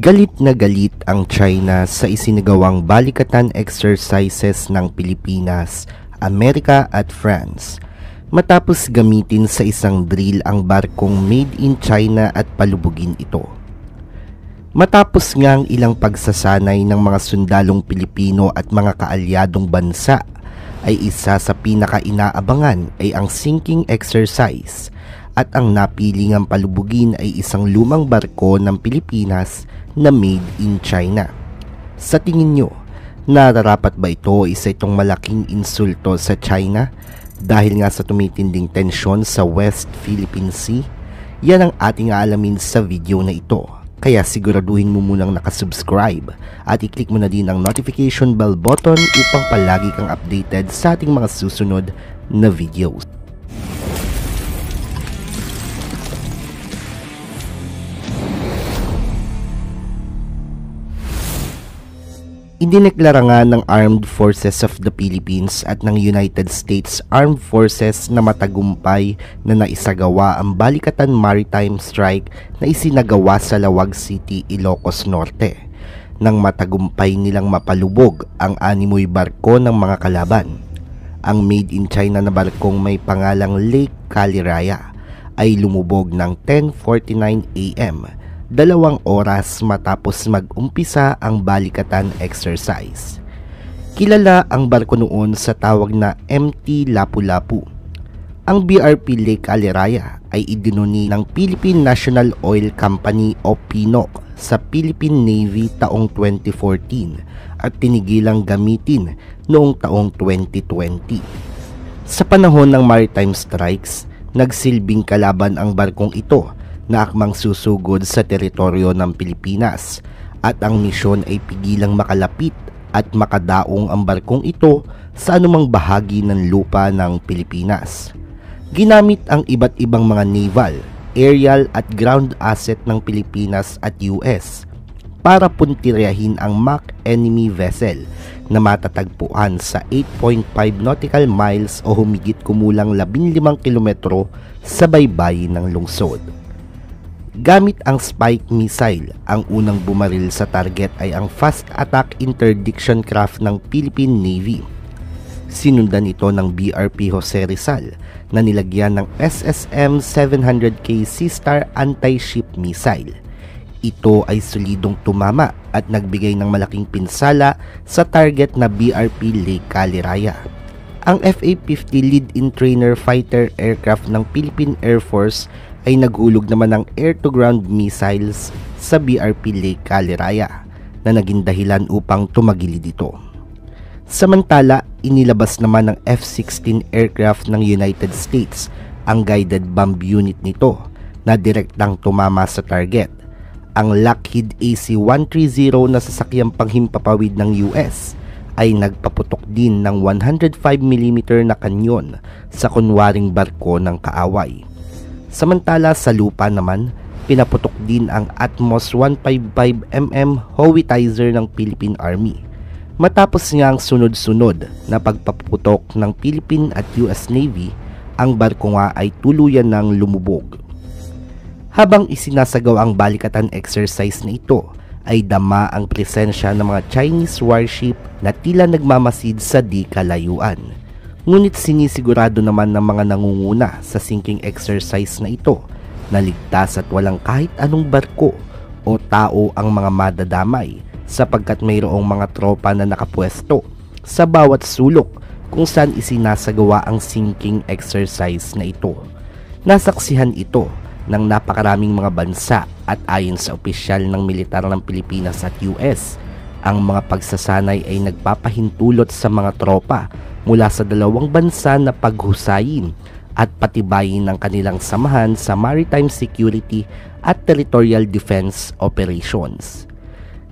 Galit na galit ang China sa isinagawang balikatan exercises ng Pilipinas, Amerika at France matapos gamitin sa isang drill ang barkong made in China at palubugin ito. Matapos ngang ilang pagsasanay ng mga sundalong Pilipino at mga kaalyadong bansa, ay isa sa pinaka-inaabangan ay ang sinking exercise at ang napiling ang palubugin ay isang lumang barko ng Pilipinas na made in China. Sa tingin nyo, nararapat ba ito isa itong malaking insulto sa China dahil nga sa tumitinding tensyon sa West Philippine Sea? Yan ang ating aalamin sa video na ito. Kaya siguraduhin mo munang nakasubscribe at i-click mo na din ang notification bell button upang palagi kang updated sa ating mga susunod na videos. Idineklara nga ng Armed Forces of the Philippines at ng United States Armed Forces na matagumpay na naisagawa ang balikatan maritime strike na isinagawa sa Lawag City, Ilocos Norte, nang matagumpay nilang mapalubog ang animoy barko ng mga kalaban. Ang made in China na barkong may pangalang Lake Caliraya ay lumubog ng 10:49 AM, 2 oras matapos mag-umpisa ang balikatan exercise. Kilala ang barko noon sa tawag na MT Lapu-Lapu. Ang BRP Lake Caliraya ay idinoni ng Philippine National Oil Company o PNOC sa Philippine Navy taong 2014 at tinigilang gamitin noong taong 2020. Sa panahon ng maritime strikes, nagsilbing kalaban ang barkong ito na akmang susugod sa teritoryo ng Pilipinas at ang misyon ay pigilang makalapit at makadaong ang barkong ito sa anumang bahagi ng lupa ng Pilipinas. Ginamit ang iba't ibang mga naval, aerial at ground asset ng Pilipinas at US para puntiryahin ang mock enemy vessel na matatagpuan sa 8.5 nautical miles o humigit kumulang 15 kilometro sa baybayin ng lungsod. Gamit ang Spike missile, ang unang bumaril sa target ay ang Fast Attack Interdiction Craft ng Philippine Navy. Sinundan ito ng BRP Jose Rizal na nilagyan ng SSM 700K Seastar Anti-Ship Missile. Ito ay solidong tumama at nagbigay ng malaking pinsala sa target na BRP Lake Caliraya. Ang FA-50 Lead-in Trainer Fighter Aircraft ng Philippine Air Force ay naghulog naman ng air-to-ground missiles sa BRP Lake Caliraya na naging dahilan upang tumagilid ito. Samantala, inilabas naman ng F-16 aircraft ng United States ang guided bomb unit nito na direktang tumama sa target. Ang Lockheed AC-130 na sasakyang panghimpapawid ng US ay nagpaputok din ng 105mm na kanyon sa kunwaring barko ng kaaway. Samantala sa lupa naman, pinaputok din ang Atmos 155mm Howitzer ng Philippine Army. Matapos nga ang sunod-sunod na pagpaputok ng Philippine at US Navy, ang barko nga ay tuluyan ng lumubog. Habang isinasagawa ang balikatan exercise na ito, ay dama ang presensya ng mga Chinese warship na tila nagmamasid sa di kalayuan. Ngunit sinisigurado naman ng mga nangunguna sa sinking exercise na ito na ligtas at walang kahit anong barko o tao ang mga madadamay sapagkat mayroong mga tropa na nakapwesto sa bawat sulok kung saan isinasagawa ang sinking exercise na ito. Nasaksihan ito ng napakaraming mga bansa at ayon sa opisyal ng militar ng Pilipinas at US, ang mga pagsasanay ay nagpapahintulot sa mga tropa mula sa dalawang bansa na paghusayin at patibayin ang kanilang samahan sa maritime security at territorial defense operations.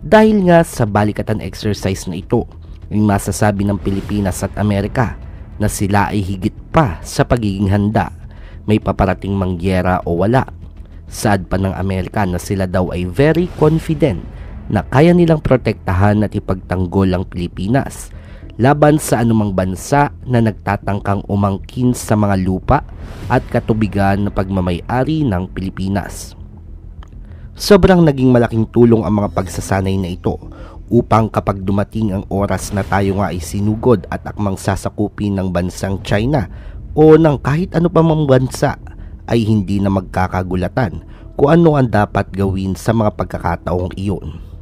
Dahil nga sa balikatan exercise na ito, ay masasabi ng Pilipinas at Amerika na sila ay higit pa sa pagiging handa, may paparating mangyera o wala. Saad pa ng Amerika na sila daw ay very confident na kaya nilang protektahan at ipagtanggol ang Pilipinas laban sa anumang bansa na nagtatangkang umangkin sa mga lupa at katubigan na pagmamay-ari ng Pilipinas. Sobrang naging malaking tulong ang mga pagsasanay na ito upang kapag dumating ang oras na tayo nga ay sinugod at akmang sasakupin ng bansang China o ng kahit ano pa mang bansa, ay hindi na magkakagulatan kung ano ang dapat gawin sa mga pagkakataong iyon.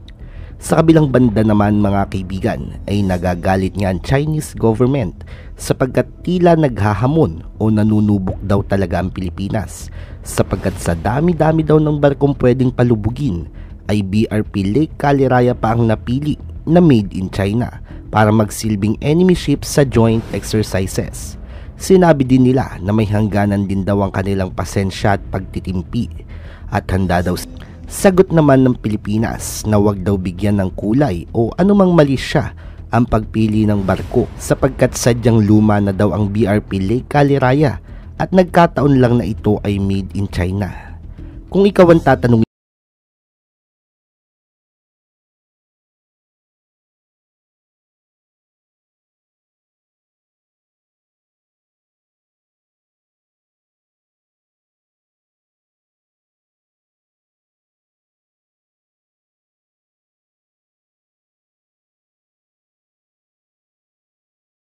Sa kabilang banda naman mga kaibigan, ay nagagalit nga ang Chinese government sapagkat tila naghahamon o nanunubok daw talaga ang Pilipinas, sapagkat sa dami-dami daw ng barkong pwedeng palubugin ay BRP Lake Caliraya pa ang napili na made in China para magsilbing enemy ship sa joint exercises. Sinabi din nila na may hangganan din daw ang kanilang pasensya at pagtitimpi at handa daw. Sagot naman ng Pilipinas na wag daw bigyan ng kulay o anumang mali siya ang pagpili ng barko sapagkat sadyang luma na daw ang BRP Lake Caliraya at nagkataon lang na ito ay made in China. Kung ikaw ang tatanungin,